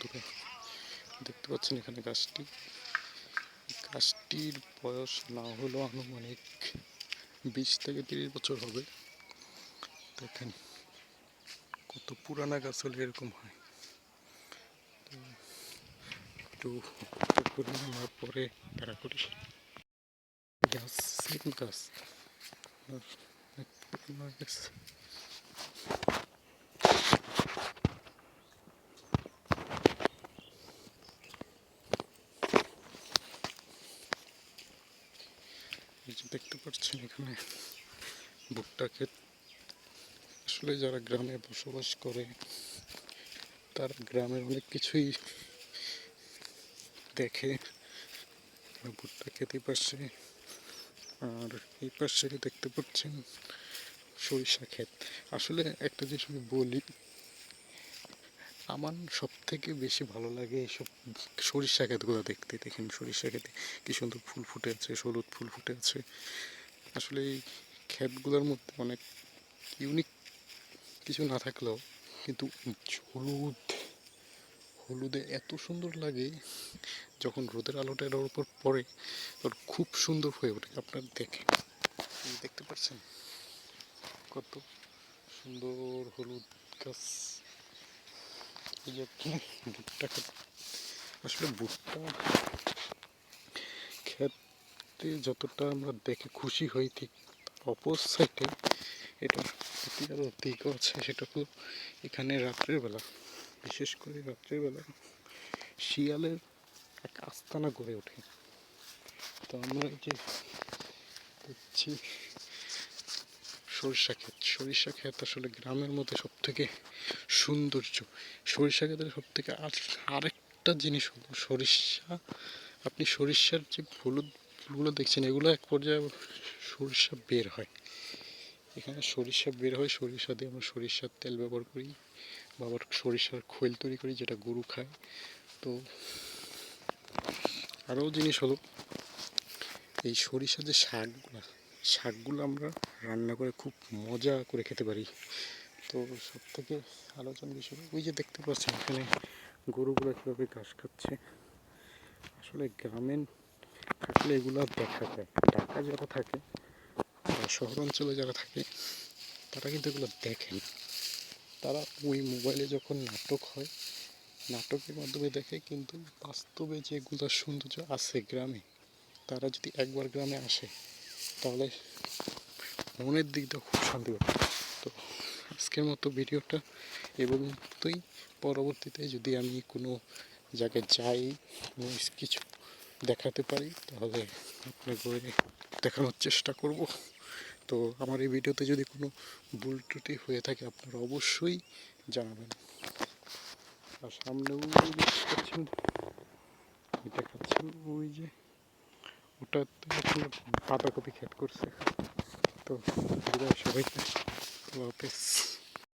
দূরে দেখতে পাচ্ছেন এখানে গাছটির বয়স না হলো আনুমানিক 20 থেকে 30 বছর হবে। দেখেন কত পুরানা গাছ হলে এরকম হয়। একটু করি আমার পরে তারা করি গাছ সেম গাছ পুরানো গাছ। দেখতে পাচ্ছেন এখানে ভুট্টা ক্ষেত। আসলে যারা গ্রামে বসবাস করে তারা গ্রামের অনেক কিছুই দেখে। ভুট্টা ক্ষেত এই পাশে, আর এই পাশে দেখতে পাচ্ছেন সরিষা ক্ষেত। আসলে একটা জিনিস আমি বলি, আমার সব থেকে বেশি ভালো লাগে এইসব সরিষা ক্ষেতগুলো দেখতে। দেখেন সরিষা ক্ষেতে কি সুন্দর ফুল ফুটে আছে, হলুদ ফুল ফুটে আছে। আসলে এই ক্ষেতগুলোর মধ্যে অনেক ইউনিক কিছু না থাকলেও কিন্তু হলুদে এত সুন্দর লাগে, যখন রোদের আলোটা এর উপর পড়ে তখন খুব সুন্দর হয়ে ওঠে। আপনারা দেখেন, দেখতে পাচ্ছেন কত সুন্দর হলুদ গাছ। এই যে ভুট্টা ক্ষেত, আসলে ভুট্টা ক্ষেতে যতটা আমরা দেখে খুশি হই, ঠিক অপর সাইডে এটার প্রতি আরও দিকও আছে। সেটা হলো এখানে রাত্রের বেলা, বিশেষ করে রাত্রের বেলা শিয়ালের এক আস্তানা গড়ে ওঠে। তো আমরা এই যে দেখছি সরিষা ক্ষেত আসলে গ্রামের মধ্যে সব থেকে সৌন্দর্য। সরিষা ক্ষেতের সব থেকে আরেকটা জিনিস হলো সরিষা। আপনি সরিষার যে হলুদ ফুলগুলো দেখছেন, এগুলো এক পর্যায়ে সরিষা বের হয়। এখানে সরিষা বের হয়, সরিষা দিয়ে আমরা সরিষার তেল ব্যবহার করি, বা আবার সরিষার খৈল তৈরি করি যেটা গরু খায়। তো আরও জিনিস হলো এই সরিষার যে শাকগুলো আমরা রান্না করে খুব মজা করে খেতে পারি। তো সব থেকে আলোচনার বিষয় ওই যে দেখতে পাচ্ছেন এখানে গরুগুলো কীভাবে ঘাস খাচ্ছে। আসলে গ্রামীণ থাকলে এগুলো দেখা যায়। ঢাকা যারা থাকে বা শহর অঞ্চলে যারা থাকে তারা কিন্তু এগুলো দেখেন। তারা ওই মোবাইলে যখন নাটক হয়, নাটকের মাধ্যমে দেখে, কিন্তু বাস্তবে যেগুলো সৌন্দর্য আছে গ্রামে, তারা যদি একবার গ্রামে আসে তাহলে মনের দিক দিয়ে খুব শান্তি পাবে। তো আজকের মতো ভিডিওটা এবং তুই পরবর্তীতে যদি আমি কোনো জায়গায় যাই, কোনো কিছু দেখাতে পারি, তাহলে আপনাকে দেখানোর চেষ্টা করব। তো আমার এই ভিডিওতে যদি কোনো ভুল ত্রুটি হয়ে থাকে আপনারা অবশ্যই জানাবেন। আর সামনেও দেখাচ্ছেন ওই যে ওটাতে বাঁধাকপি ক্ষেত করছে। তো সবাইকে আল্লাহ হাফেজ।